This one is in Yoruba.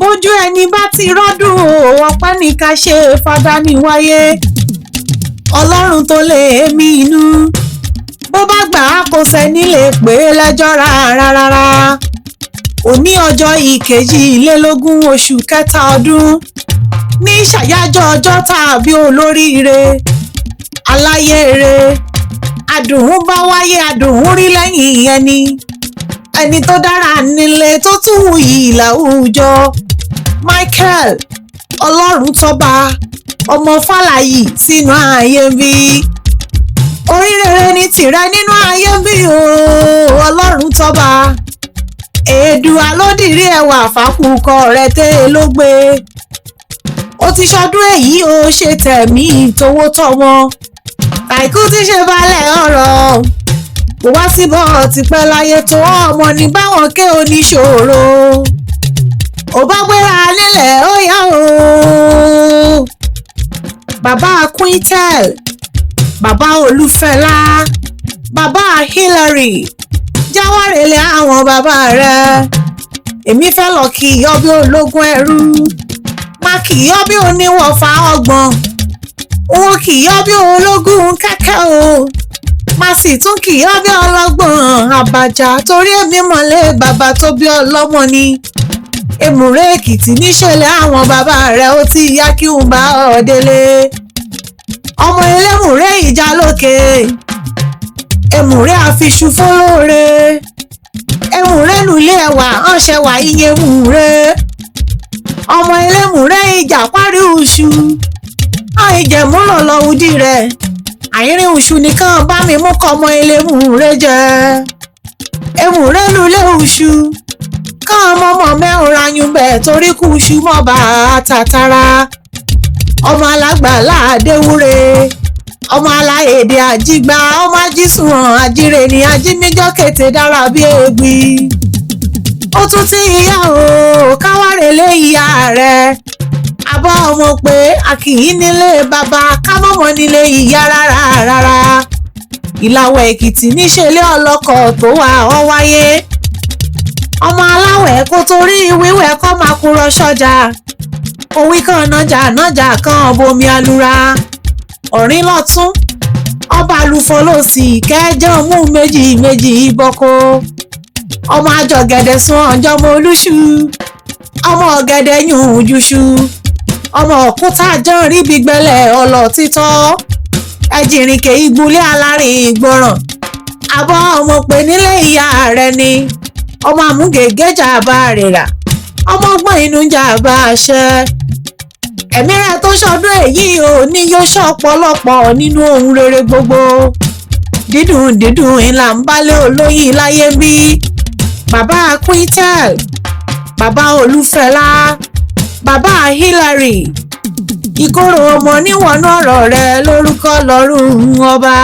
bójú ẹni bá ti rọ́dún ọpẹ́ ní ká ṣe fada ní wáyé ọlọ́run tó lè mí inú bó bá gbà á kò sẹ́ni lè pè é lẹ́jọ́ rárá. òní ọjọ́ ìkejìlélógún oṣù kẹta ọdún ní ṣàyájọ́ ọjọ́ tàbí olóríire aláyére adùn bá wáyé adùn rí lẹ́yìn ẹni tó dára nílé tó tún wuyì láwùjọ Michael Oloruntoba ọmọ Falayi sínú ayé bí oríire ní tìrẹ nínú ayé bí Oloruntoba èdùà lódìrí ẹwà fàkùkọ rẹ tẹ́ ló gbé ó ti ṣọdún èyí ó ṣe tẹ̀mí ìtòwó tọmọ àìkú ti ṣe balẹ̀ ọ̀rọ̀ kò wá síbọ̀ tipẹ́ láyé tó ọmọ ní báwọn ké oníṣòro ò bá gbéra nílẹ̀ ó yá o bàbá Quintel bàbá Olúfẹ́lá bàbá Hillary jáwárẹ̀lẹ̀ àwọn bàbá rẹ̀ èmi fẹ́ lọ kí iyọ́ bí ológun ẹrú má kì í yọ́ bí oníwọ̀fà ọgbọ̀n òun kì í yọ́ bí ológun kẹ́kẹ́ o má sì tún kì í yọ́ bí ọlọ́gbọ̀n àbàjá torí èmi mọ̀lẹ́ bàbá tó bí ọlọ́mọ ni Emure Ekiti níṣẹ̀lẹ̀ àwọn bàbá rẹ̀ ó ti yá kí n bá ọ délé ọmọ Emure ìjà lókè Emure àfiṣu fọlọ́re Emure lulẹ̀ ẹ̀wà ọ̀ṣẹ̀ wà iye Emure ọmọ Emure ìjà parí oṣù àìjẹ̀mú lọ́lọ́wùdí rẹ̀ àìrìn oṣù nìkan bá mi mú kọ́ ọmọ Emure jẹ Emure lulẹ̀ oṣù kán ọmọ mẹ́rin rayún bẹ́ẹ̀ torí kú oṣù mọ́ bá a tàtàrà ọmọ alágbàlá àdéwúre ọmọ aláèdè àjígbá ọmọ ajísùnwọ̀n àjíre ni ajíníjọ́ kété dára bí ègbì ó tún ti ìyá o káwárẹ̀lẹ̀ ìyá rẹ̀ àbọ̀ ọmọ pé a kì í nílé bàbá kámọ́mọ́ nílé ìyá rárá Ìlàwẹ̀ Èkìtì níṣẹ̀lẹ̀ ọlọ́kọ̀ tó wà ọ́ wáyé ọmọ aláwẹ̀ kó torí wíwẹ̀ kọ́ máa kúrò sọ́jà òwì kan nájà kan bomi alura ọ̀rín lọ́tún ọba àlùfọ́ lòsì kẹjọ mú méjì bọ́kọ ọmọ àjọgẹ̀dẹ̀ sún ọjọ́mọ olúṣù ọmọ ọ̀gẹ̀dẹ̀ yùn ojúṣù ọmọ òkúta jọ́n rí gbígbẹ́lẹ̀ ọlọ́ títọ́ ẹ̀jìnrìnkè ìgbúlé alárin ìgbọràn àbọ̀ ọmọ pé nílé ìyá rẹ̀ ni ọmọ àmúgègé jàbá rẹ̀ rà ọmọ ọgbọ́n inú jàbá àṣẹ ẹ̀mí rẹ̀ tó ṣọdún èyí ò ní yóò ṣọ̀pọ̀lọpọ̀ nínú ohun rere gbogbo dídùn ńlá ń bálẹ̀ olóyin láyé bí bàbá Quintel bàbá Olúfẹ́lá bàbá Hillary ìkorò ọmọ níwọ̀n ọ̀rọ̀ rẹ̀ lórúkọ Ọlọ́run ọba.